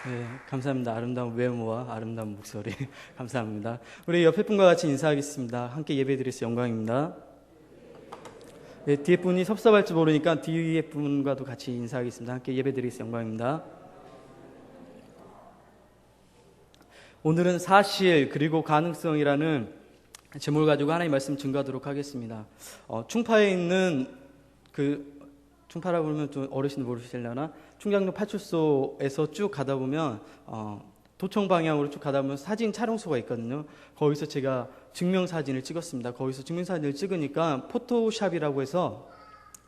네, 감사합니다. 아름다운 외모와 아름다운 목소리 감사합니다. 우리 옆에 분과 같이 인사하겠습니다. 함께 예배드려서 영광입니다. 네, 뒤에 분이 섭섭할지 모르니까 뒤에 분과도 같이 인사하겠습니다. 함께 예배드려서 영광입니다. 오늘은 사실 그리고 가능성이라는 제목을 가지고 하나님의 말씀 증거하도록 하겠습니다. 충파에 있는 충파라고 그러면 좀 어르신들 모르시려나? 충장로 파출소에서 쭉 가다 보면 도청 방향으로 쭉 가다 보면 사진 촬영소가 있거든요. 거기서 제가 증명사진을 찍었습니다. 거기서 증명사진을 찍으니까 포토샵이라고 해서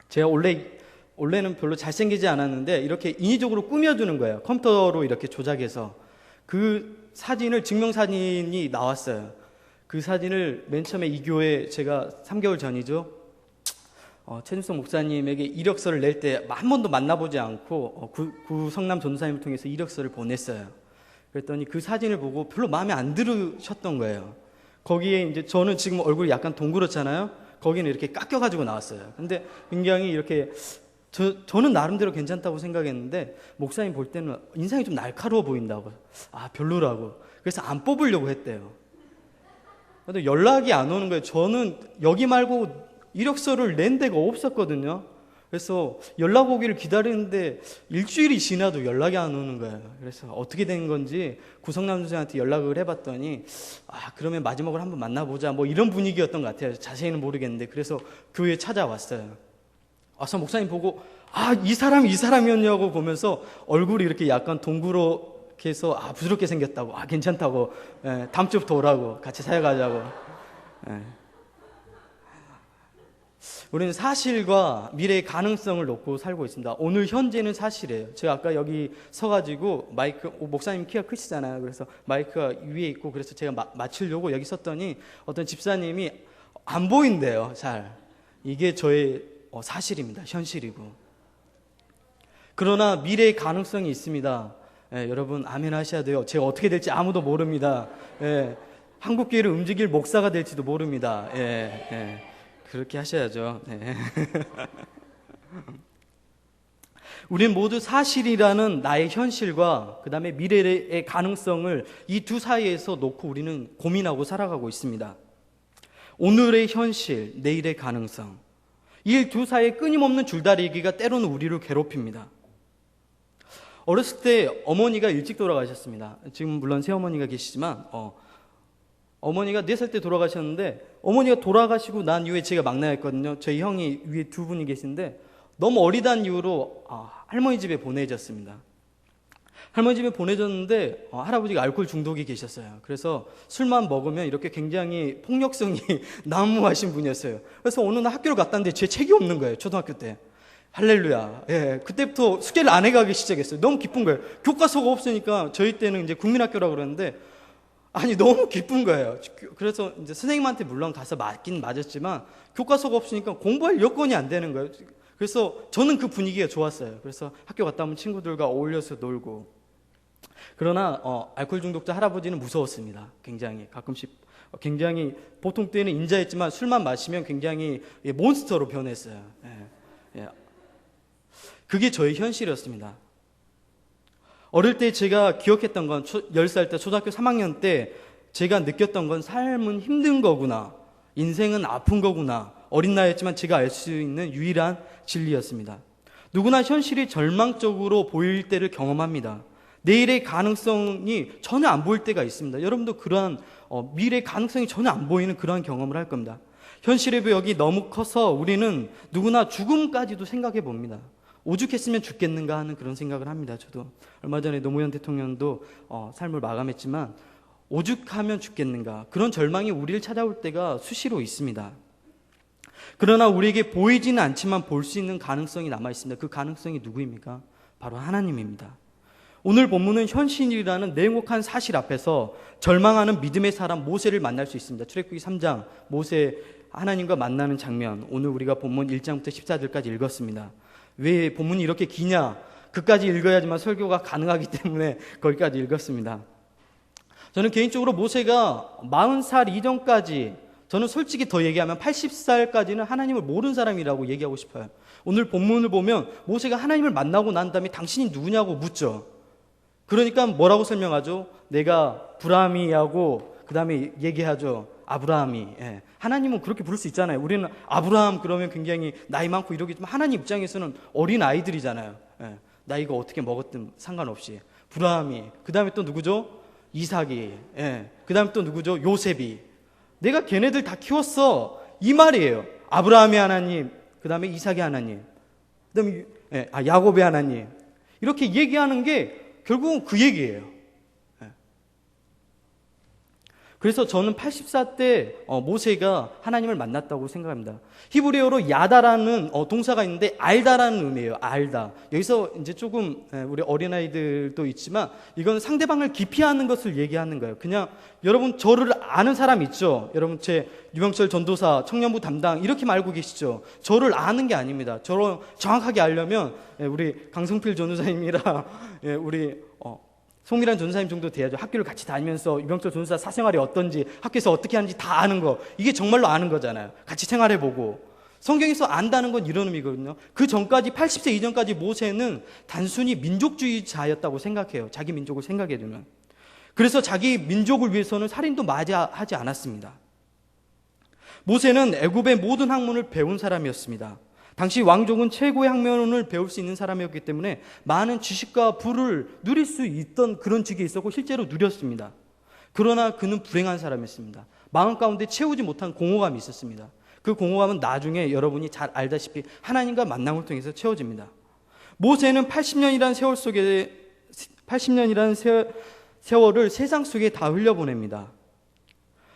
제가 원래는 별로 잘생기지 않았는데 이렇게 인위적으로 꾸며주는 거예요. 컴퓨터로 이렇게 조작해서 그 사진을 증명사진이 나왔어요. 그 사진을 맨 처음에 이 교회 제가 3개월 전이죠. 최준석 목사님에게 이력서를 낼 때 한 번도 만나보지 않고 구성남 전도사님을 통해서 이력서를 보냈어요. 그랬더니 그 사진을 보고 별로 마음에 안 들으셨던 거예요. 거기에 이제 저는 지금 얼굴이 약간 동그랗잖아요. 거기는 이렇게 깎여가지고 나왔어요. 근데 굉장히 이렇게 저는 나름대로 괜찮다고 생각했는데 목사님 볼 때는 인상이 좀 날카로워 보인다고. 별로라고. 그래서 안 뽑으려고 했대요. 근데 연락이 안 오는 거예요. 저는 여기 말고 이력서를 낸 데가 없었거든요. 그래서 연락 오기를 기다리는데 일주일이 지나도 연락이 안 오는 거예요. 그래서 어떻게 된 건지 구성남 선생한테 연락을 해봤더니 그러면 마지막으로 한번 만나보자 뭐 이런 분위기였던 것 같아요. 자세히는 모르겠는데 그래서 교회에 찾아왔어요. 와서 목사님 보고 이 사람이었냐고 보면서 얼굴이 이렇게 약간 동그랗게 해서 부드럽게 생겼다고 괜찮다고 다음 주부터 오라고 같이 사역하자고. 우리는 사실과 미래의 가능성을 놓고 살고 있습니다. 오늘 현재는 사실이에요. 제가 아까 여기 서가지고 마이크, 목사님 키가 크시잖아요. 그래서 마이크가 위에 있고 그래서 제가 맞추려고 여기 섰더니 어떤 집사님이 안 보인대요. 잘. 이게 저의 사실입니다. 현실이고. 그러나 미래의 가능성이 있습니다. 여러분 아멘 하셔야 돼요. 제가 어떻게 될지 아무도 모릅니다. 한국교회를 움직일 목사가 될지도 모릅니다. 그렇게 하셔야죠. 네. 우리는 모두 사실이라는 나의 현실과 그 다음에 미래의 가능성을 이 두 사이에서 놓고 우리는 고민하고 살아가고 있습니다. 오늘의 현실, 내일의 가능성. 이 두 사이의 끊임없는 줄다리기가 때로는 우리를 괴롭힙니다. 어렸을 때 어머니가 일찍 돌아가셨습니다. 지금 물론 새어머니가 계시지만 어머니가 4살 때 돌아가셨는데 어머니가 돌아가시고 난 이후에 제가 막내였거든요. 저희 형이 위에 2분이 계신데 너무 어리다는 이유로 할머니 집에 보내졌습니다. 할머니 집에 보내졌는데 할아버지가 알코올 중독이 계셨어요. 그래서 술만 먹으면 이렇게 굉장히 폭력성이 난무하신 분이었어요. 그래서 어느 날 학교를 갔다는데 제 책이 없는 거예요. 초등학교 때. 할렐루야. 그때부터 숙제를 안 해가기 시작했어요. 너무 기쁜 거예요. 교과서가 없으니까 저희 때는 이제 국민학교라고 그러는데 너무 기쁜 거예요. 그래서 이제 선생님한테 물론 가서 맞긴 맞았지만 교과서가 없으니까 공부할 여건이 안 되는 거예요. 그래서 저는 그 분위기가 좋았어요. 그래서 학교 갔다 오면 친구들과 어울려서 놀고. 그러나 알코올 중독자 할아버지는 무서웠습니다. 굉장히 가끔씩 굉장히 보통 때는 인자했지만 술만 마시면 굉장히 몬스터로 변했어요. 그게 저의 현실이었습니다. 어릴 때 제가 기억했던 건 10살 때 초등학교 3학년 때 제가 느꼈던 건 삶은 힘든 거구나. 인생은 아픈 거구나. 어린 나이였지만 제가 알 수 있는 유일한 진리였습니다. 누구나 현실이 절망적으로 보일 때를 경험합니다. 내일의 가능성이 전혀 안 보일 때가 있습니다. 여러분도 그러한 미래의 가능성이 전혀 안 보이는 그러한 경험을 할 겁니다. 현실의 벽이 너무 커서 우리는 누구나 죽음까지도 생각해 봅니다. 오죽했으면 죽겠는가 하는 그런 생각을 합니다. 저도 얼마 전에 노무현 대통령도 삶을 마감했지만 오죽하면 죽겠는가 그런 절망이 우리를 찾아올 때가 수시로 있습니다. 그러나 우리에게 보이지는 않지만 볼 수 있는 가능성이 남아 있습니다. 그 가능성이 누구입니까? 바로 하나님입니다. 오늘 본문은 현실이라는 냉혹한 사실 앞에서 절망하는 믿음의 사람 모세를 만날 수 있습니다. 출애굽기 3장 모세 하나님과 만나는 장면, 오늘 우리가 본문 1장부터 14절까지 읽었습니다. 왜 본문이 이렇게 기냐? 그까지 읽어야지만 설교가 가능하기 때문에 거기까지 읽었습니다. 저는 개인적으로 모세가 40살 이전까지, 저는 솔직히 더 얘기하면 80살까지는 하나님을 모르는 사람이라고 얘기하고 싶어요. 오늘 본문을 보면 모세가 하나님을 만나고 난 다음에 당신이 누구냐고 묻죠. 그러니까 뭐라고 설명하죠? 내가 브라함이하고 그 다음에 얘기하죠. 아브라함이. 예. 하나님은 그렇게 부를 수 있잖아요. 우리는 아브라함 그러면 굉장히 나이 많고 이러겠지만 하나님 입장에서는 어린 아이들이잖아요. 예. 나이가 어떻게 먹었든 상관없이. 브라함이. 그 다음에 또 누구죠? 이삭이. 예. 그 다음에 또 누구죠? 요셉이. 내가 걔네들 다 키웠어. 이 말이에요. 아브라함의 하나님, 그 다음에 이삭의 하나님, 그 다음에 야곱의 하나님. 이렇게 얘기하는 게 결국은 그 얘기예요. 그래서 저는 84때 모세가 하나님을 만났다고 생각합니다. 히브리어로 야다라는 동사가 있는데 알다라는 의미예요. 알다. 여기서 이제 조금 우리 어린아이들도 있지만 이건 상대방을 기피하는 것을 얘기하는 거예요. 그냥 여러분 저를 아는 사람 있죠? 여러분 제 유병철 전도사 청년부 담당 이렇게 알고 계시죠? 저를 아는 게 아닙니다. 저를 정확하게 알려면 우리 강성필 전도사님이랑 우리 송미란 전도사님 정도 돼야죠. 학교를 같이 다니면서 유병철 전도사 사생활이 어떤지, 학교에서 어떻게 하는지 다 아는 거. 이게 정말로 아는 거잖아요. 같이 생활해보고. 성경에서 안다는 건 이런 의미거든요. 그 전까지 80세 이전까지 모세는 단순히 민족주의자였다고 생각해요. 자기 민족을 생각해두는. 그래서 자기 민족을 위해서는 살인도 맞이하지 않았습니다. 모세는 애굽의 모든 학문을 배운 사람이었습니다. 당시 왕족은 최고의 학문을 배울 수 있는 사람이었기 때문에 많은 지식과 부를 누릴 수 있던 그런 직에 있었고 실제로 누렸습니다. 그러나 그는 불행한 사람이었습니다. 마음 가운데 채우지 못한 공허감이 있었습니다. 그 공허감은 나중에 여러분이 잘 알다시피 하나님과 만남을 통해서 채워집니다. 모세는 80년이라는 세월을 세상 속에 다 흘려보냅니다.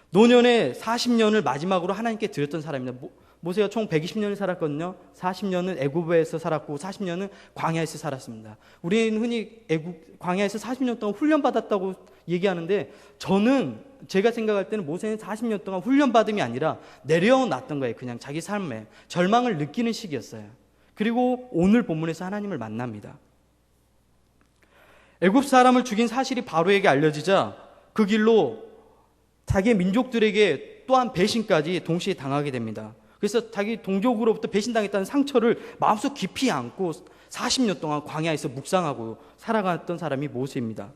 노년의 40년을 마지막으로 하나님께 드렸던 사람입니다. 모세가 총 120년을 살았거든요. 40년은 애굽에서 살았고 40년은 광야에서 살았습니다. 우리는 흔히 광야에서 40년 동안 훈련받았다고 얘기하는데 제가 생각할 때는 모세는 40년 동안 훈련받음이 아니라 내려놨던 거예요. 그냥 자기 삶에 절망을 느끼는 시기였어요. 그리고 오늘 본문에서 하나님을 만납니다. 애굽 사람을 죽인 사실이 바로에게 알려지자 그 길로 자기의 민족들에게 또한 배신까지 동시에 당하게 됩니다. 그래서 자기 동족으로부터 배신당했다는 상처를 마음속 깊이 안고 40년 동안 광야에서 묵상하고 살아갔던 사람이 모세입니다.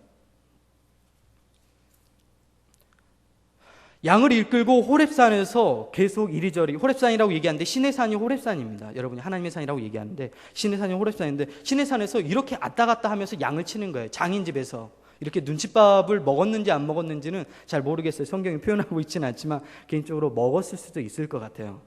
양을 이끌고 호렙산에서 계속 이리저리, 호렙산이라고 얘기하는데 신의 산이 호렙산입니다. 여러분이 하나님의 산이라고 얘기하는데 신의 산이 호렙산인데 신의 산에서 이렇게 왔다 갔다 하면서 양을 치는 거예요. 장인집에서. 이렇게 눈칫밥을 먹었는지 안 먹었는지는 잘 모르겠어요. 성경이 표현하고 있지는 않지만 개인적으로 먹었을 수도 있을 것 같아요.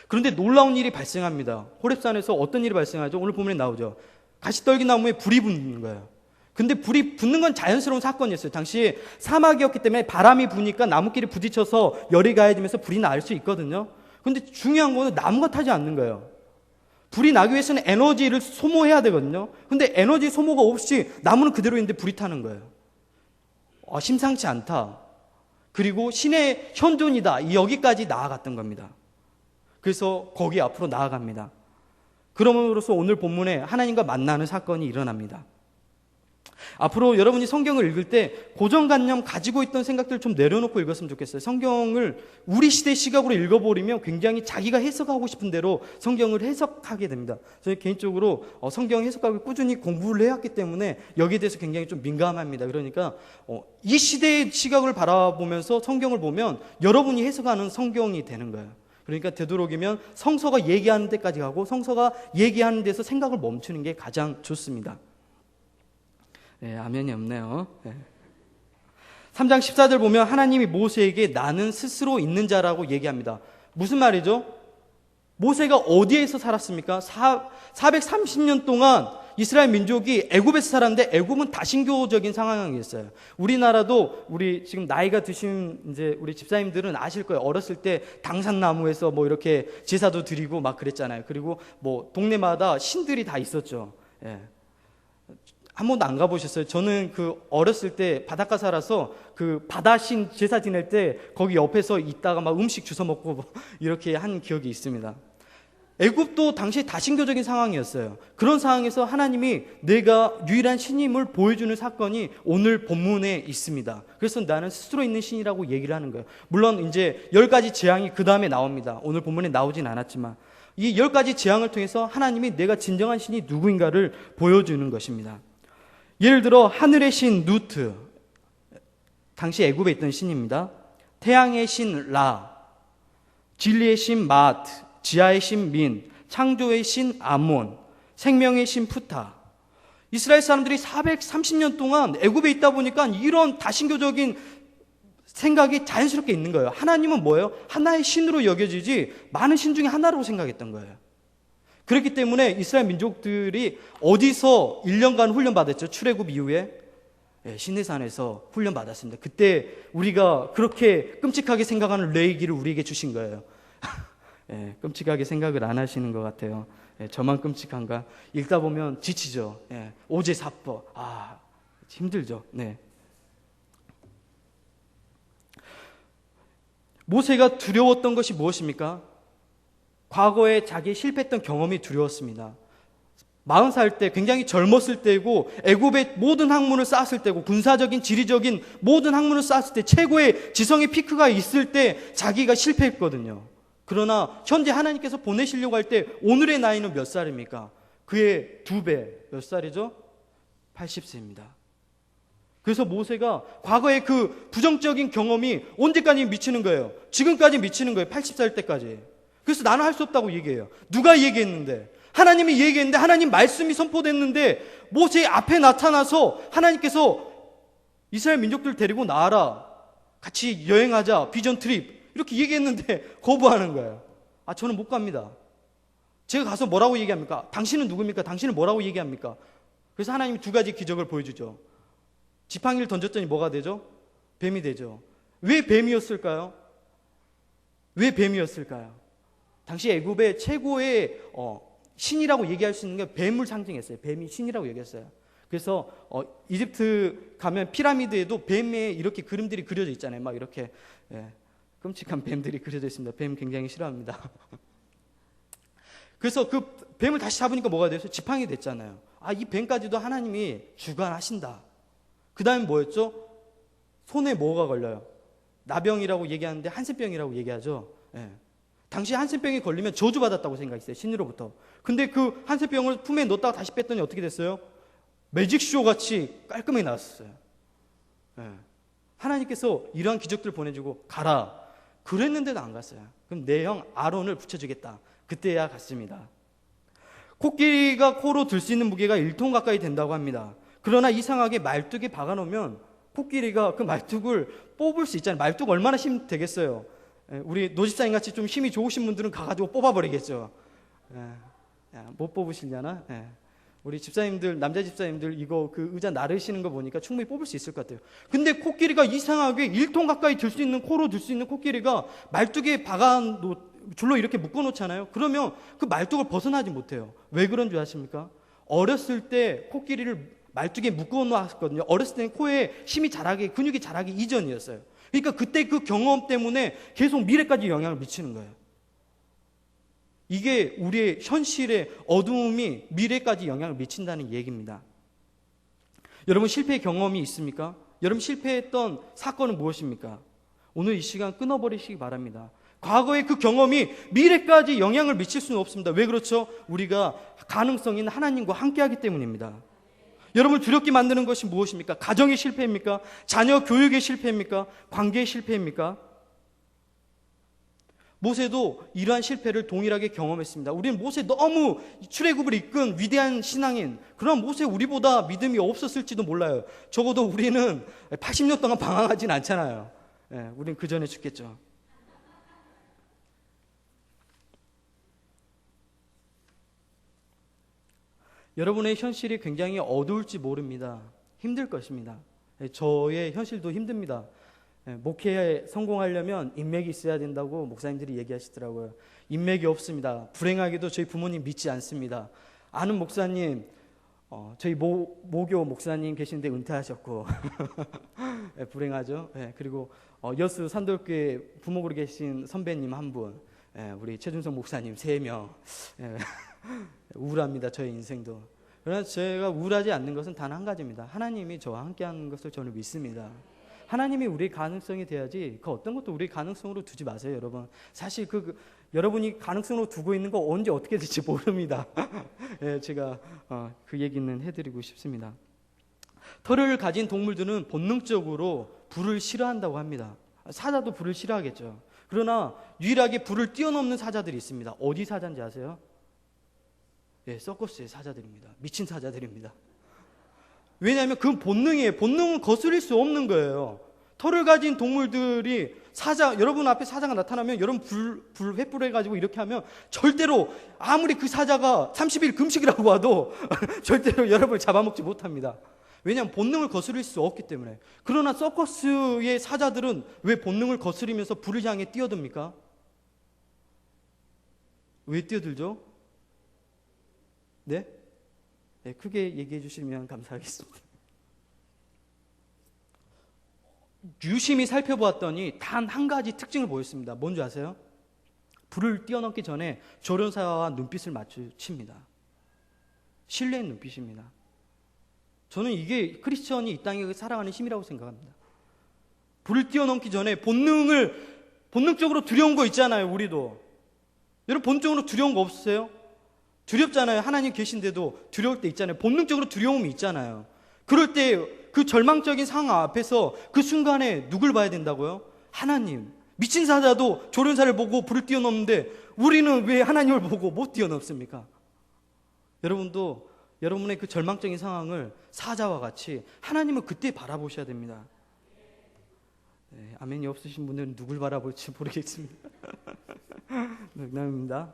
그런데 놀라운 일이 발생합니다. 호렙산에서 어떤 일이 발생하죠? 오늘 보면 나오죠. 가시떨기 나무에 불이 붙는 거예요. 근데 불이 붙는 건 자연스러운 사건이었어요. 당시 사막이었기 때문에 바람이 부니까 나무끼리 부딪혀서 열이 가해지면서 불이 날 수 있거든요. 근데 중요한 거는 나무가 타지 않는 거예요. 불이 나기 위해서는 에너지를 소모해야 되거든요. 근데 에너지 소모가 없이 나무는 그대로 있는데 불이 타는 거예요. 심상치 않다. 그리고 신의 현존이다. 여기까지 나아갔던 겁니다. 그래서 거기 앞으로 나아갑니다. 그럼으로써 오늘 본문에 하나님과 만나는 사건이 일어납니다. 앞으로 여러분이 성경을 읽을 때 고정관념 가지고 있던 생각들 좀 내려놓고 읽었으면 좋겠어요. 성경을 우리 시대 시각으로 읽어버리면 굉장히 자기가 해석하고 싶은 대로 성경을 해석하게 됩니다. 저는 개인적으로 성경 해석하고 꾸준히 공부를 해왔기 때문에 여기에 대해서 굉장히 좀 민감합니다. 그러니까 이 시대의 시각을 바라보면서 성경을 보면 여러분이 해석하는 성경이 되는 거예요. 그러니까 되도록이면 성서가 얘기하는 데까지 가고 성서가 얘기하는 데서 생각을 멈추는 게 가장 좋습니다. 네, 아멘이 없네요. 네. 3장 14절 보면 하나님이 모세에게 나는 스스로 있는 자라고 얘기합니다. 무슨 말이죠? 모세가 어디에서 살았습니까? 430년 동안 이스라엘 민족이 애굽에서 살았는데 애굽은 다신교적인 상황이었어요. 우리나라도 우리 지금 나이가 드신 이제 우리 집사님들은 아실 거예요. 어렸을 때 당산나무에서 뭐 이렇게 제사도 드리고 막 그랬잖아요. 그리고 뭐 동네마다 신들이 다 있었죠. 예. 한 번도 안 가보셨어요? 저는 그 어렸을 때 바닷가 살아서 그 바다신 제사 지낼 때 거기 옆에서 있다가 막 음식 주워 먹고 뭐 이렇게 한 기억이 있습니다. 애굽도 당시 다신교적인 상황이었어요. 그런 상황에서 하나님이 내가 유일한 신임을 보여주는 사건이 오늘 본문에 있습니다. 그래서 나는 스스로 있는 신이라고 얘기를 하는 거예요. 물론 이제 10가지 재앙이 그 다음에 나옵니다. 오늘 본문에 나오진 않았지만 이 10가지 재앙을 통해서 하나님이 내가 진정한 신이 누구인가를 보여주는 것입니다. 예를 들어 하늘의 신 누트, 당시 애굽에 있던 신입니다. 태양의 신 라, 진리의 신 마트, 지하의 신 민, 창조의 신 아몬, 생명의 신 푸타. 이스라엘 사람들이 430년 동안 애굽에 있다 보니까 이런 다신교적인 생각이 자연스럽게 있는 거예요. 하나님은 뭐예요? 하나의 신으로 여겨지지 많은 신 중에 하나라고 생각했던 거예요. 그렇기 때문에 이스라엘 민족들이 어디서 1년간 훈련받았죠? 출애굽 이후에 시내산에서 훈련받았습니다. 그때 우리가 그렇게 끔찍하게 생각하는 레위기를 우리에게 주신 거예요. 끔찍하게 생각을 안 하시는 것 같아요. 저만 끔찍한가? 읽다 보면 지치죠. 오제사법. 힘들죠. 네. 모세가 두려웠던 것이 무엇입니까? 과거에 자기 실패했던 경험이 두려웠습니다. 40살 때 굉장히 젊었을 때고 애굽의 모든 학문을 쌓았을 때고 군사적인 지리적인 모든 학문을 쌓았을 때 최고의 지성의 피크가 있을 때 자기가 실패했거든요. 그러나 현재 하나님께서 보내시려고 할 때 오늘의 나이는 몇 살입니까? 그의 2배. 몇 살이죠? 80세입니다. 그래서 모세가 과거의 그 부정적인 경험이 언제까지 미치는 거예요? 지금까지 미치는 거예요. 80살 때까지. 그래서 나는 할 수 없다고 얘기해요. 누가 얘기했는데? 하나님이 얘기했는데, 하나님 말씀이 선포됐는데 모세 앞에 나타나서 하나님께서 이스라엘 민족들 데리고 나와라, 같이 여행하자, 비전 트립 이렇게 얘기했는데 거부하는 거예요. 저는 못 갑니다. 제가 가서 뭐라고 얘기합니까? 당신은 누굽니까? 당신은 뭐라고 얘기합니까? 그래서 하나님이 2가지 기적을 보여주죠. 지팡이를 던졌더니 뭐가 되죠? 뱀이 되죠. 왜 뱀이었을까요? 왜 뱀이었을까요? 당시 애굽의 최고의 신이라고 얘기할 수 있는 게 뱀을 상징했어요. 뱀이 신이라고 얘기했어요. 그래서 이집트 가면 피라미드에도 뱀에 이렇게 그림들이 그려져 있잖아요. 막 이렇게 끔찍한 뱀들이 그려져 있습니다. 뱀 굉장히 싫어합니다. 그래서 그 뱀을 다시 잡으니까 뭐가 됐어요? 지팡이 됐잖아요. 이 뱀까지도 하나님이 주관하신다. 그 다음에 뭐였죠? 손에 뭐가 걸려요? 나병이라고 얘기하는데 한센병이라고 얘기하죠. 당시 한센병이 걸리면 저주받았다고 생각했어요. 신으로부터. 근데 그 한센병을 품에 넣었다가 다시 뺐더니 어떻게 됐어요? 매직쇼 같이 깔끔하게 나왔어요. 하나님께서 이러한 기적들을 보내주고 가라. 그랬는데도 안 갔어요. 그럼 내 형 아론을 붙여주겠다. 그때야 갔습니다. 코끼리가 코로 들 수 있는 무게가 1톤 가까이 된다고 합니다. 그러나 이상하게 말뚝에 박아놓으면 코끼리가 그 말뚝을 뽑을 수 있잖아요. 말뚝 얼마나 힘 되겠어요. 우리 노집사님 같이 좀 힘이 좋으신 분들은 가가지고 뽑아버리겠죠. 못 뽑으시려나? 우리 집사님들, 남자 집사님들 이거 그 의자 나르시는 거 보니까 충분히 뽑을 수 있을 것 같아요. 근데 코끼리가 이상하게 1톤 가까이 들 수 있는, 코로 들 수 있는 코끼리가 말뚝에 줄로 이렇게 묶어놓잖아요. 그러면 그 말뚝을 벗어나지 못해요. 왜 그런 줄 아십니까? 어렸을 때 코끼리를 말뚝에 묶어놓았거든요. 어렸을 때는 코에 힘이 자라기, 근육이 자라기 이전이었어요. 그러니까 그때 그 경험 때문에 계속 미래까지 영향을 미치는 거예요. 이게 우리의 현실의 어두움이 미래까지 영향을 미친다는 얘기입니다. 여러분 실패 경험이 있습니까? 여러분 실패했던 사건은 무엇입니까? 오늘 이 시간 끊어버리시기 바랍니다. 과거의 그 경험이 미래까지 영향을 미칠 수는 없습니다. 왜 그렇죠? 우리가 가능성 있는 하나님과 함께하기 때문입니다. 여러분을 두렵게 만드는 것이 무엇입니까? 가정의 실패입니까? 자녀 교육의 실패입니까? 관계의 실패입니까? 모세도 이러한 실패를 동일하게 경험했습니다. 우리는 모세 너무 출애굽을 이끈 위대한 신앙인, 그런 모세 우리보다 믿음이 없었을지도 몰라요. 적어도 우리는 80년 동안 방황하진 않잖아요. 우리는 그 전에 죽겠죠. 여러분의 현실이 굉장히 어두울지 모릅니다. 힘들 것입니다. 저의 현실도 힘듭니다. 목회에 성공하려면 인맥이 있어야 된다고 목사님들이 얘기하시더라고요. 인맥이 없습니다. 불행하게도 저희 부모님 믿지 않습니다. 아는 목사님, 저희 모교 목사님 계시는데 은퇴하셨고 불행하죠. 그리고 여수 산돌교회 부목으로 계신 선배님 한 분, 우리 최준성 목사님 3명. 우울합니다. 저의 인생도. 그러나 제가 우울하지 않는 것은 단 한 가지입니다. 하나님이 저와 함께하는 것을 저는 믿습니다. 하나님이 우리의 가능성이 돼야지 그 어떤 것도 우리의 가능성으로 두지 마세요. 여러분 사실 여러분이 가능성으로 두고 있는 거 언제 어떻게 될지 모릅니다. 제가 그 얘기는 해드리고 싶습니다. 털을 가진 동물들은 본능적으로 불을 싫어한다고 합니다. 사자도 불을 싫어하겠죠. 그러나 유일하게 불을 뛰어넘는 사자들이 있습니다. 어디 사자인지 아세요? 예, 서커스의 사자들입니다. 미친 사자들입니다. 왜냐하면 그 본능이에요. 본능은 거스릴 수 없는 거예요. 털을 가진 동물들이 여러분 앞에 사자가 나타나면 여러분 불 횃불 해가지고 이렇게 하면 절대로 아무리 그 사자가 30일 금식이라고 와도 절대로 여러분을 잡아먹지 못합니다. 왜냐하면 본능을 거스릴 수 없기 때문에. 그러나 서커스의 사자들은 왜 본능을 거스리면서 불을 향해 뛰어듭니까? 왜 뛰어들죠? 네? 네, 크게 얘기해 주시면 감사하겠습니다. 유심히 살펴보았더니 단 한 가지 특징을 보였습니다. 뭔지 아세요? 불을 뛰어넘기 전에 조련사와 눈빛을 마주칩니다. 신뢰의 눈빛입니다. 저는 이게 크리스천이 이 땅에 살아가는 힘이라고 생각합니다. 불을 뛰어넘기 전에 본능적으로 두려운 거 있잖아요. 우리도 여러분 본능적으로 두려운 거 없으세요? 두렵잖아요. 하나님 계신데도 두려울 때 있잖아요. 본능적으로 두려움이 있잖아요. 그럴 때 그 절망적인 상황 앞에서 그 순간에 누굴 봐야 된다고요? 하나님. 미친 사자도 조련사를 보고 불을 뛰어넘는데 우리는 왜 하나님을 보고 못 뛰어넘습니까? 여러분도 여러분의 그 절망적인 상황을 사자와 같이 하나님을 그때 바라보셔야 됩니다. 네, 아멘이 없으신 분들은 누굴 바라볼지 모르겠습니다. 농담입니다.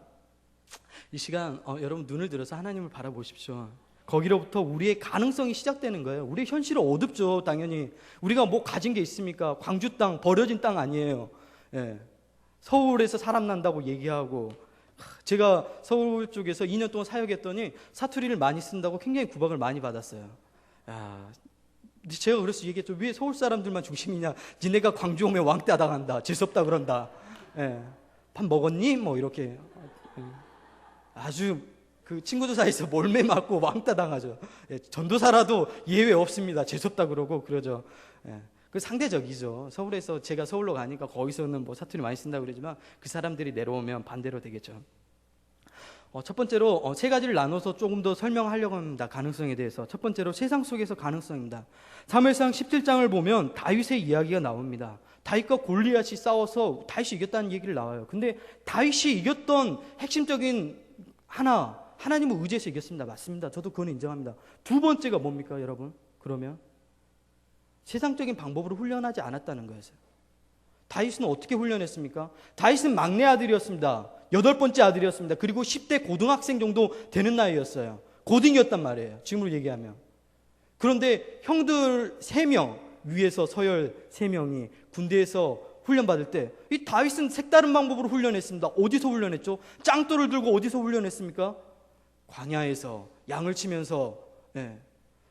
이 시간 여러분 눈을 들어서 하나님을 바라보십시오. 거기로부터 우리의 가능성이 시작되는 거예요. 우리의 현실은 어둡죠. 당연히 우리가 뭐 가진 게 있습니까? 광주 땅, 버려진 땅 아니에요. 예. 서울에서 사람 난다고 얘기하고, 제가 서울 쪽에서 2년 동안 사역했더니 사투리를 많이 쓴다고 굉장히 구박을 많이 받았어요. 야, 제가 그래서 얘기했죠. 왜 서울 사람들만 중심이냐? 니네가 광주 오면 왕따 당한다, 재수없다 그런다. 예. 밥 먹었니? 뭐 이렇게 아주 그 친구들 사이에서 몰매 맞고 왕따 당하죠. 예, 전도사라도 예외 없습니다. 재수없다 그러고 그러죠. 예, 그 상대적이죠. 서울에서 제가 서울로 가니까 거기서는 뭐 사투리 많이 쓴다고 그러지만 그 사람들이 내려오면 반대로 되겠죠. 첫 번째로 세 가지를 나눠서 조금 더 설명하려고 합니다. 가능성에 대해서. 첫 번째로 세상 속에서 가능성입니다. 사무엘상 17장을 보면 다윗의 이야기가 나옵니다. 다윗과 골리앗이 싸워서 다윗이 이겼다는 얘기를 나와요. 근데 다윗이 이겼던 핵심적인 하나님을 의지해서 이겼습니다. 맞습니다. 저도 그건 인정합니다. 두 번째가 뭡니까, 여러분? 그러면 세상적인 방법으로 훈련하지 않았다는 거였어요. 다윗은 어떻게 훈련했습니까? 다윗은 막내 아들이었습니다. 8번째 아들이었습니다. 그리고 10대 고등학생 정도 되는 나이였어요. 고딩이었단 말이에요. 지금으로 얘기하면. 그런데 형들 3명, 위에서 서열 3명이 군대에서 훈련받을 때 이 다윗은 색다른 방법으로 훈련했습니다. 어디서 훈련했죠? 짱돌을 들고 어디서 훈련했습니까? 광야에서 양을 치면서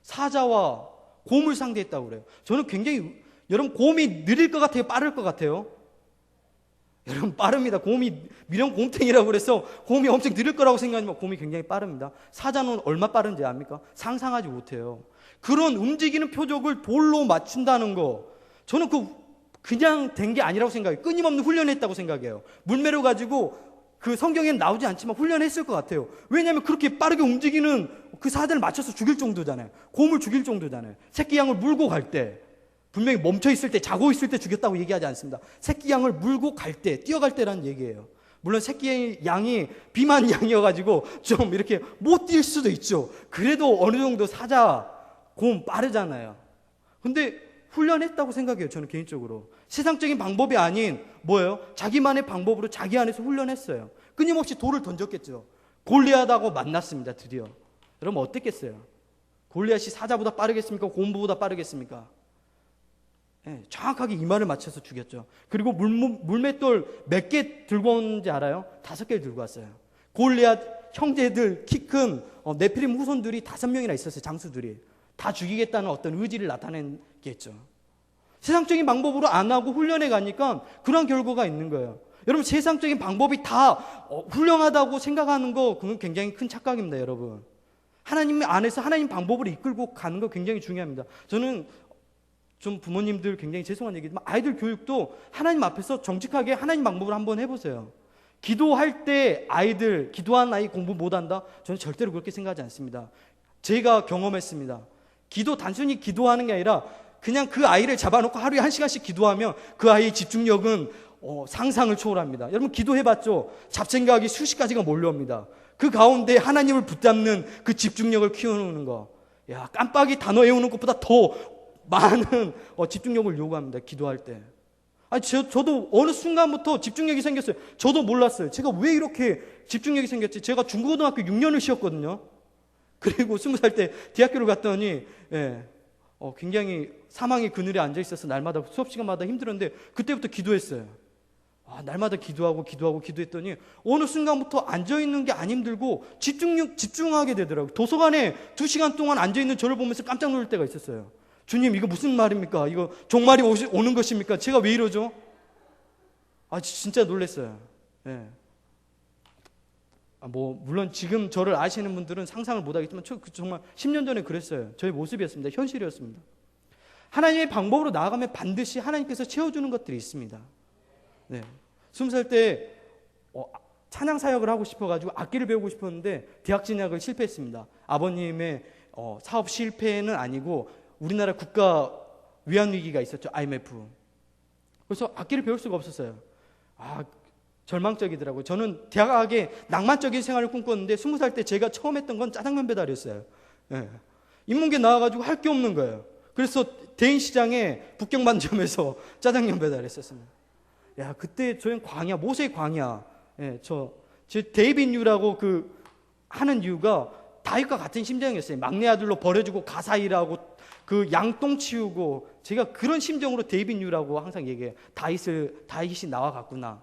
사자와 곰을 상대했다고 그래요. 저는 굉장히 여러분 곰이 느릴 것 같아요? 빠를 것 같아요? 여러분 빠릅니다. 곰이 미령 곰탱이라고 그래서 곰이 엄청 느릴 거라고 생각하지만 곰이 굉장히 빠릅니다. 사자는 얼마 빠른지 압니까? 상상하지 못해요. 그런 움직이는 표적을 돌로 맞춘다는 거, 저는 그냥 된 게 아니라고 생각해요. 끊임없는 훈련했다고 생각해요. 물매로 가지고 그 성경에는 나오지 않지만 훈련했을 것 같아요. 왜냐하면 그렇게 빠르게 움직이는 그 사자를 맞춰서 죽일 정도잖아요. 곰을 죽일 정도잖아요. 새끼 양을 물고 갈 때, 분명히 멈춰 있을 때, 자고 있을 때 죽였다고 얘기하지 않습니다. 새끼 양을 물고 갈 때, 뛰어갈 때라는 얘기예요. 물론 새끼 양이 비만 양이어가지고 좀 이렇게 못 뛸 수도 있죠. 그래도 어느 정도 사자, 곰 빠르잖아요. 근데 훈련했다고 생각해요. 저는 개인적으로. 세상적인 방법이 아닌 뭐예요? 자기만의 방법으로 자기 안에서 훈련했어요. 끊임없이 돌을 던졌겠죠. 골리앗하고 만났습니다. 드디어. 여러분 어땠겠어요? 골리앗이 사자보다 빠르겠습니까? 곰보다 빠르겠습니까? 정확하게 이마를 맞춰서 죽였죠. 그리고 물맷돌 몇 개 들고 온지 알아요? 5개를 들고 왔어요. 골리앗 형제들, 키 큰 네피림 후손들이 5명이나 있었어요. 장수들이. 다 죽이겠다는 어떤 의지를 나타냈겠죠. 세상적인 방법으로 안 하고 훈련해 가니까 그런 결과가 있는 거예요. 여러분 세상적인 방법이 다 훌륭하다고 생각하는 거, 그건 굉장히 큰 착각입니다. 여러분 하나님 안에서 하나님 방법으로 이끌고 가는 거 굉장히 중요합니다. 저는 좀 부모님들 굉장히 죄송한 얘기지만 아이들 교육도 하나님 앞에서 정직하게 하나님 방법으로 한번 해보세요. 기도할 때 아이들, 기도한 아이 공부 못한다? 저는 절대로 그렇게 생각하지 않습니다. 제가 경험했습니다. 기도 단순히 기도하는 게 아니라 그냥 그 아이를 잡아놓고 하루에 1시간씩 기도하면 그 아이의 집중력은 상상을 초월합니다. 여러분 기도해봤죠? 잡생각이 수십 가지가 몰려옵니다. 그 가운데 하나님을 붙잡는 그 집중력을 키우는 거. 야, 깜빡이 단어 외우는 것보다 더 많은 집중력을 요구합니다. 기도할 때. 저도 어느 순간부터 집중력이 생겼어요. 저도 몰랐어요. 제가 왜 이렇게 집중력이 생겼지? 제가 중고등학교 6년을 쉬었거든요. 그리고 20살 때 대학교를 갔더니 굉장히 사망의 그늘에 앉아 있어서 날마다 수업 시간마다 힘들었는데 그때부터 기도했어요. 날마다 기도했더니 어느 순간부터 앉아 있는 게 안 힘들고 집중하게 되더라고요. 도서관에 2시간 동안 앉아 있는 저를 보면서 깜짝 놀랄 때가 있었어요. 주님, 이거 무슨 말입니까? 이거 종말이 오는 것입니까? 제가 왜 이러죠? 진짜 놀랐어요. 물론 지금 저를 아시는 분들은 상상을 못 하겠지만 정말 10년 전에 그랬어요. 저의 모습이었습니다. 현실이었습니다. 하나님의 방법으로 나아가면 반드시 하나님께서 채워주는 것들이 있습니다. 20살 때 찬양 사역을 하고 싶어가지고 악기를 배우고 싶었는데 대학 진학을 실패했습니다. 아버님의 사업 실패는 아니고 우리나라 국가 위안 위기가 있었죠. IMF. 그래서 악기를 배울 수가 없었어요. 절망적이더라고요. 저는 대학에 낭만적인 생활을 꿈꿨는데 20살 때 제가 처음 했던 건 짜장면 배달이었어요. 인문계 나와가지고 할 게 없는 거예요. 그래서 대인시장에 북경반점에서 짜장면 배달했었습니다. 그때 저는 광야, 모세의 광야. 제 데이빗 뉴라고 하는 이유가 다윗과 같은 심정이었어요. 막내 아들로 버려주고 가사 일하고 그 양똥 치우고 제가 그런 심정으로 데이빗 뉴라고 항상 얘기해요. 다윗이 나와갔구나.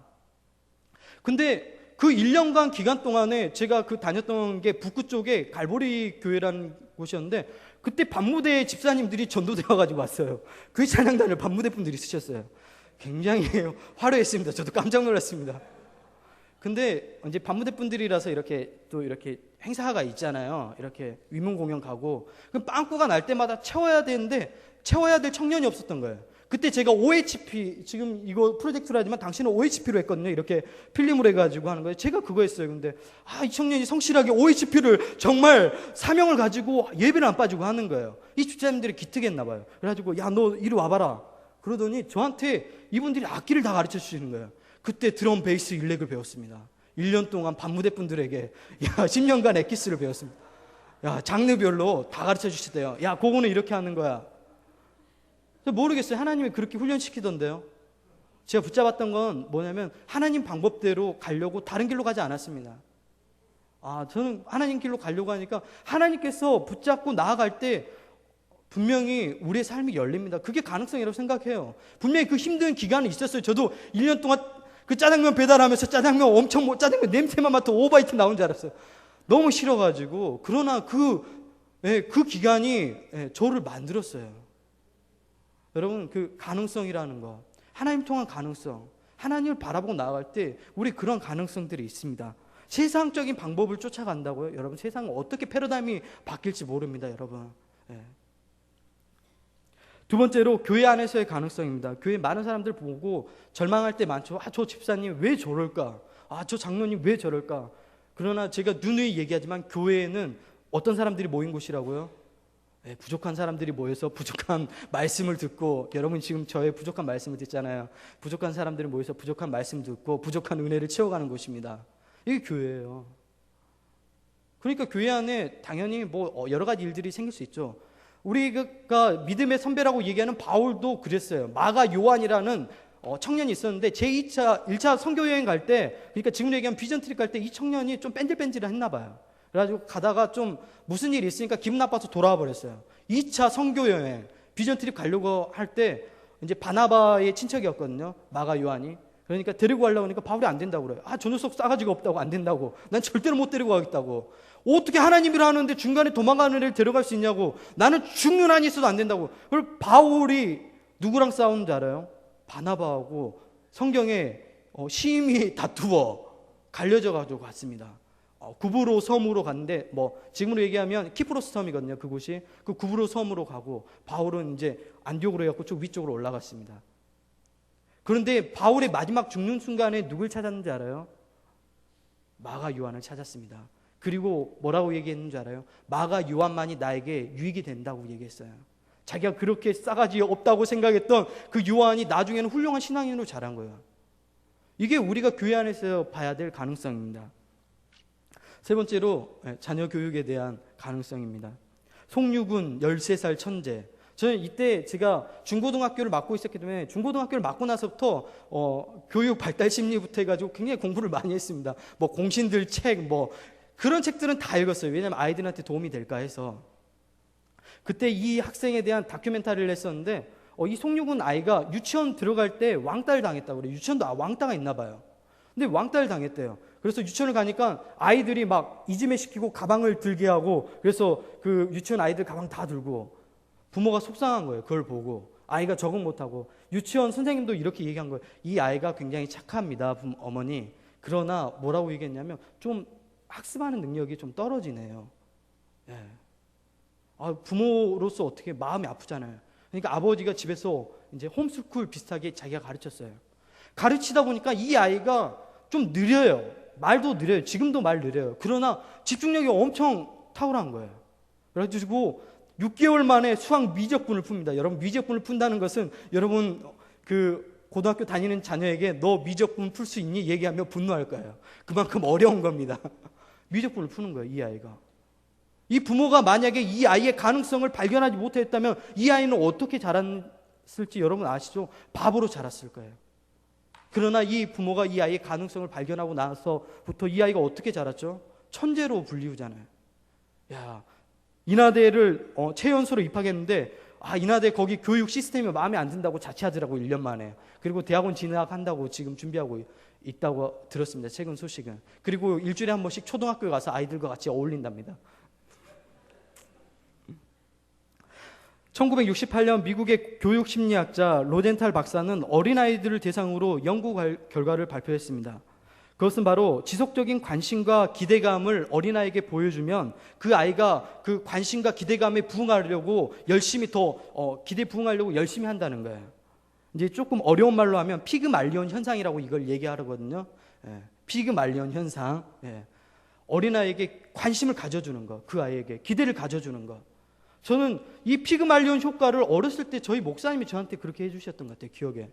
근데 그 1년간 기간 동안에 제가 다녔던 게 북구 쪽에 갈보리 교회라는 곳이었는데 그때 밤무대 집사님들이 전도되어가지고 왔어요. 그 찬양단을 밤무대 분들이 쓰셨어요. 굉장히 화려했습니다. 저도 깜짝 놀랐습니다. 근데 이제 밤무대 분들이라서 이렇게 행사가 있잖아요. 이렇게 위문 공연 가고 그럼 빵꾸가 날 때마다 채워야 되는데 채워야 될 청년이 없었던 거예요. 그때 제가 OHP, 지금 이거 프로젝트로 하지만 당신은 OHP로 했거든요. 이렇게 필름으로 해가지고 하는 거예요. 제가 그거 했어요. 근데 이 청년이 성실하게 OHP를 정말 사명을 가지고 예배를 안 빠지고 하는 거예요. 이 집사님들이 기특했나 봐요. 그래가지고 너 이리 와봐라. 그러더니 저한테 이분들이 악기를 다 가르쳐 주시는 거예요. 그때 드럼, 베이스, 일렉을 배웠습니다. 1년 동안 밤무대 분들에게 10년간 엑기스를 배웠습니다. 장르별로 다 가르쳐 주시대요. 그거는 이렇게 하는 거야. 모르겠어요. 하나님이 그렇게 훈련시키던데요. 제가 붙잡았던 건 뭐냐면 하나님 방법대로 가려고 다른 길로 가지 않았습니다. 저는 하나님 길로 가려고 하니까 하나님께서 붙잡고 나아갈 때 분명히 우리의 삶이 열립니다. 그게 가능성이라고 생각해요. 분명히 그 힘든 기간이 있었어요. 저도 1년 동안 그 짜장면 배달하면서 짜장면 냄새만 맡아 오바이트 나온 줄 알았어요. 너무 싫어가지고. 그러나 그 기간이 저를 만들었어요. 여러분, 그 가능성이라는 거, 하나님 통한 가능성, 하나님을 바라보고 나아갈 때 우리 그런 가능성들이 있습니다. 세상적인 방법을 쫓아간다고요? 여러분, 세상은 어떻게 패러다임이 바뀔지 모릅니다. 여러분. 두 번째로 교회 안에서의 가능성입니다. 교회 많은 사람들 보고 절망할 때 많죠. 저 집사님 왜 저럴까? 저 장로님 왜 저럴까? 그러나 제가 누누이 얘기하지만 교회에는 어떤 사람들이 모인 곳이라고요? 부족한 사람들이 모여서 부족한 말씀을 듣고, 여러분 지금 저의 부족한 말씀을 듣잖아요. 부족한 사람들이 모여서 부족한 말씀 듣고 부족한 은혜를 채워가는 곳입니다. 이게 교회예요. 그러니까 교회 안에 당연히 여러 가지 일들이 생길 수 있죠. 우리가 믿음의 선배라고 얘기하는 바울도 그랬어요. 마가 요한이라는 청년이 있었는데 제2차, 1차 선교여행 갈 때, 그러니까 지금 얘기하면 비전 트립 갈 때 이 청년이 좀 뺀질뺀질했나 봐요. 그래가지고 가다가 좀 무슨 일이 있으니까 기분 나빠서 돌아와 버렸어요. 2차 선교여행, 비전 트립 가려고 할 때 이제 바나바의 친척이었거든요. 마가 요한이. 그러니까 데리고 가려고 하니까 바울이 안 된다고 그래요. 저 녀석 싸가지가 없다고, 안 된다고. 난 절대로 못 데리고 가겠다고. 어떻게 하나님이라 하는데 중간에 도망가는 애를 데려갈 수 있냐고. 나는 죽는 한이 있어도 안 된다고. 그리고 바울이 누구랑 싸우는 줄 알아요? 바나바하고 성경에 심히 다투어 갈려져 가지고 갔습니다. 구브로 섬으로 갔는데 지금으로 얘기하면 키프로스 섬이거든요. 그곳이. 그 구브로 섬으로 가고 바울은 이제 안디옥으로 해갖고 쭉 위쪽으로 올라갔습니다. 그런데 바울의 마지막 죽는 순간에 누굴 찾았는지 알아요? 마가 요한을 찾았습니다. 그리고 뭐라고 얘기했는 줄 알아요? 마가 요한만이 나에게 유익이 된다고 얘기했어요. 자기가 그렇게 싸가지 없다고 생각했던 그 요한이 나중에는 훌륭한 신앙인으로 자란 거예요. 이게 우리가 교회 안에서 봐야 될 가능성입니다. 세 번째로 자녀 교육에 대한 가능성입니다. 송유군 13살 천재. 저는 이때 제가 중고등학교를 맡고 있었기 때문에 중고등학교를 맡고 나서부터 교육 발달 심리부터 해가지고 굉장히 공부를 많이 했습니다. 뭐 공신들 책, 뭐 그런 책들은 다 읽었어요. 왜냐하면 아이들한테 도움이 될까 해서. 그때 이 학생에 대한 다큐멘터리를 했었는데 이 송유군 아이가 유치원 들어갈 때 왕따를 당했다고 그래요. 유치원도 왕따가 있나 봐요. 근데 왕따를 당했대요. 그래서 유치원을 가니까 아이들이 막 이지매 시키고 가방을 들게 하고, 그래서 그 유치원 아이들 가방 다 들고 부모가 속상한 거예요. 그걸 보고 아이가 적응 못하고. 유치원 선생님도 이렇게 얘기한 거예요. 이 아이가 굉장히 착합니다, 어머니. 그러나 뭐라고 얘기했냐면 좀 학습하는 능력이 좀 떨어지네요. 예. 부모로서 어떻게 마음이 아프잖아요. 그러니까 아버지가 집에서 이제 홈스쿨 비슷하게 자기가 가르쳤어요. 가르치다 보니까 이 아이가 좀 느려요. 말도 느려요. 지금도 말 느려요. 그러나 집중력이 엄청 탁월한 거예요. 그래가지고 6개월 만에 수학 미적분을 풉니다. 여러분, 미적분을 푼다는 것은 여러분 그 고등학교 다니는 자녀에게 너 미적분 풀 수 있니? 얘기하면 분노할 거예요. 그만큼 어려운 겁니다. 미적분을 푸는 거예요, 이 아이가. 이 부모가 만약에 이 아이의 가능성을 발견하지 못했다면 이 아이는 어떻게 자랐을지 여러분 아시죠? 바보로 자랐을 거예요. 그러나 이 부모가 이 아이의 가능성을 발견하고 나서부터 이 아이가 어떻게 자랐죠? 천재로 불리우잖아요. 야, 인하대를 최연소로 입학했는데 인하대 거기 교육 시스템이 마음에 안 든다고 자퇴하더라고, 1년 만에. 그리고 대학원 진학한다고 지금 준비하고 있다고 들었습니다, 최근 소식은. 그리고 일주일에 한 번씩 초등학교에 가서 아이들과 같이 어울린답니다. 1968년 미국의 교육심리학자 로젠탈 박사는 어린아이들을 대상으로 연구 결과를 발표했습니다. 그것은 바로 지속적인 관심과 기대감을 어린아이에게 보여주면 그 아이가 그 관심과 기대감에 부응하려고 열심히 기대에 부응하려고 열심히 한다는 거예요. 이제 조금 어려운 말로 하면 피그말리온 현상이라고 이걸 얘기하거든요. 피그말리온 현상. 어린아이에게 관심을 가져주는 거, 그 아이에게 기대를 가져주는 거. 저는 이 피그말리온 효과를 어렸을 때 저희 목사님이 저한테 그렇게 해주셨던 것 같아요, 기억에.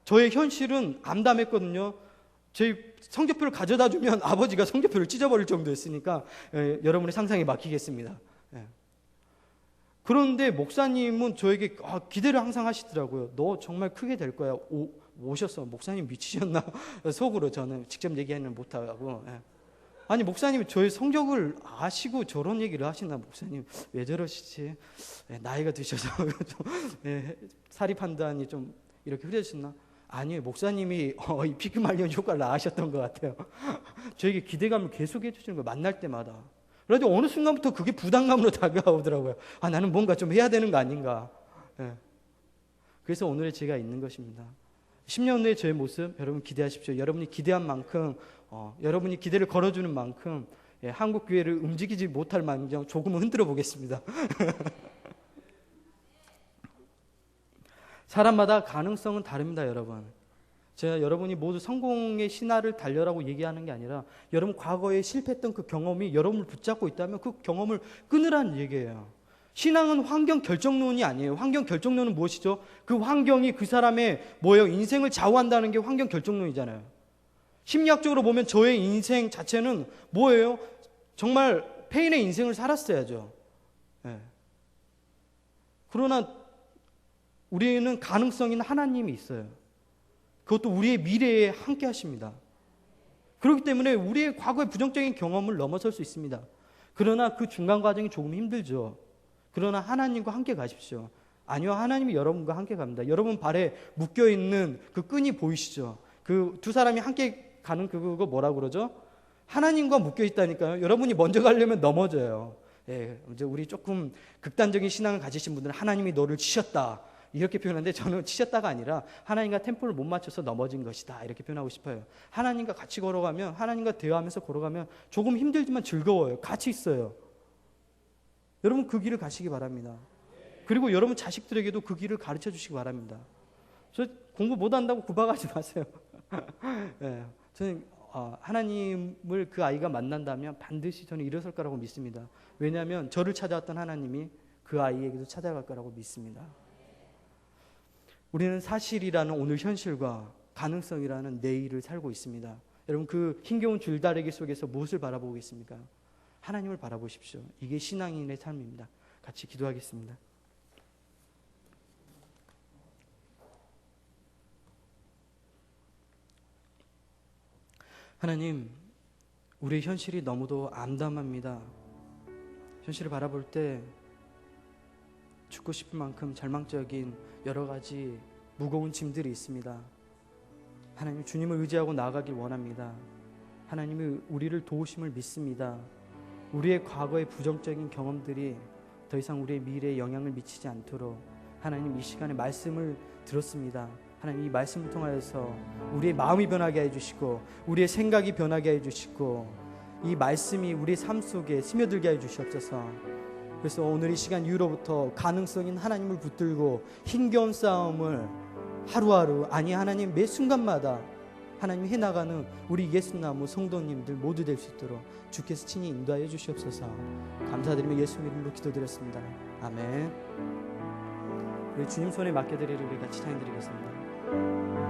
저의 현실은 암담했거든요. 저희 성적표를 가져다 주면 아버지가 성적표를 찢어버릴 정도였으니까 여러분의 상상에 맡기겠습니다. 그런데 목사님은 저에게 기대를 항상 하시더라고요. 너 정말 크게 될 거야. 오셨어. 목사님 미치셨나? 속으로 저는 직접 얘기는 못하고. 아니, 목사님이 저의 성적을 아시고 저런 얘기를 하시나? 목사님 왜 저러시지? 나이가 드셔서 사리 판단이 좀 이렇게 흐려지셨나? 아니에요. 목사님이 이 피그말리온 효과를 아셨던 것 같아요. 저에게 기대감을 계속 해주시는 거예요, 만날 때마다. 그래도 어느 순간부터 그게 부담감으로 다가오더라고요. 나는 뭔가 좀 해야 되는 거 아닌가. 그래서 오늘의 제가 있는 것입니다. 10년 후에 저의 모습 여러분 기대하십시오. 여러분이 기대한 만큼, 여러분이 기대를 걸어주는 만큼 한국 교회를 움직이지 못할 망정 조금은 흔들어 보겠습니다. 사람마다 가능성은 다릅니다, 여러분. 제가 여러분이 모두 성공의 신화를 달려라고 얘기하는 게 아니라 여러분 과거에 실패했던 그 경험이 여러분을 붙잡고 있다면 그 경험을 끊으라는 얘기예요. 신앙은 환경 결정론이 아니에요. 환경 결정론은 무엇이죠? 그 환경이 그 사람의 인생을 좌우한다는 게 환경 결정론이잖아요. 심리학적으로 보면 저의 인생 자체는 뭐예요? 정말 페인의 인생을 살았어야죠. 그러나 우리는 가능성 있는 하나님이 있어요. 그것도 우리의 미래에 함께 하십니다. 그렇기 때문에 우리의 과거의 부정적인 경험을 넘어설 수 있습니다. 그러나 그 중간 과정이 조금 힘들죠. 그러나 하나님과 함께 가십시오. 아니요, 하나님이 여러분과 함께 갑니다. 여러분 발에 묶여있는 그 끈이 보이시죠? 그 두 사람이 함께 가는 그거 뭐라고 그러죠? 하나님과 묶여있다니까요. 여러분이 먼저 가려면 넘어져요. 이제 우리 조금 극단적인 신앙을 가지신 분들은 하나님이 너를 치셨다 이렇게 표현하는데, 저는 치셨다가 아니라 하나님과 템포를 못 맞춰서 넘어진 것이다 이렇게 표현하고 싶어요. 하나님과 같이 걸어가면, 하나님과 대화하면서 걸어가면 조금 힘들지만 즐거워요. 같이 있어요. 여러분 그 길을 가시기 바랍니다. 그리고 여러분 자식들에게도 그 길을 가르쳐 주시기 바랍니다. 저 공부 못한다고 구박하지 마세요. 저는 하나님을 그 아이가 만난다면 반드시 저는 일어설 거라고 믿습니다. 왜냐하면 저를 찾아왔던 하나님이 그 아이에게도 찾아갈 거라고 믿습니다. 우리는 사실이라는 오늘 현실과 가능성이라는 내일을 살고 있습니다. 여러분, 그 힘겨운 줄다리기 속에서 무엇을 바라보고 있습니까? 하나님을 바라보십시오. 이게 신앙인의 삶입니다. 같이 기도하겠습니다. 하나님, 우리의 현실이 너무도 암담합니다. 현실을 바라볼 때 죽고 싶을 만큼 절망적인 여러 가지 무거운 짐들이 있습니다. 하나님, 주님을 의지하고 나아가길 원합니다. 하나님이 우리를 도우심을 믿습니다. 우리의 과거의 부정적인 경험들이 더 이상 우리의 미래에 영향을 미치지 않도록 하나님, 이 시간에 말씀을 들었습니다. 하나님, 이 말씀을 통하여서 우리의 마음이 변하게 해주시고 우리의 생각이 변하게 해주시고 이 말씀이 우리의 삶 속에 스며들게 해주시옵소서. 그래서 오늘 이 시간 이후로부터 가능성인 하나님을 붙들고 힘겨운 싸움을 하루하루, 아니 하나님 매 순간마다 하나님 해나가는 우리 예수나무 성도님들 모두 될 수 있도록 주께서 친히 인도하여 주시옵소서. 감사드리며 예수 이름으로 기도드렸습니다. 아멘. 우리 주님 손에 맡겨드리를 우리 같이 찬양드리겠습니다.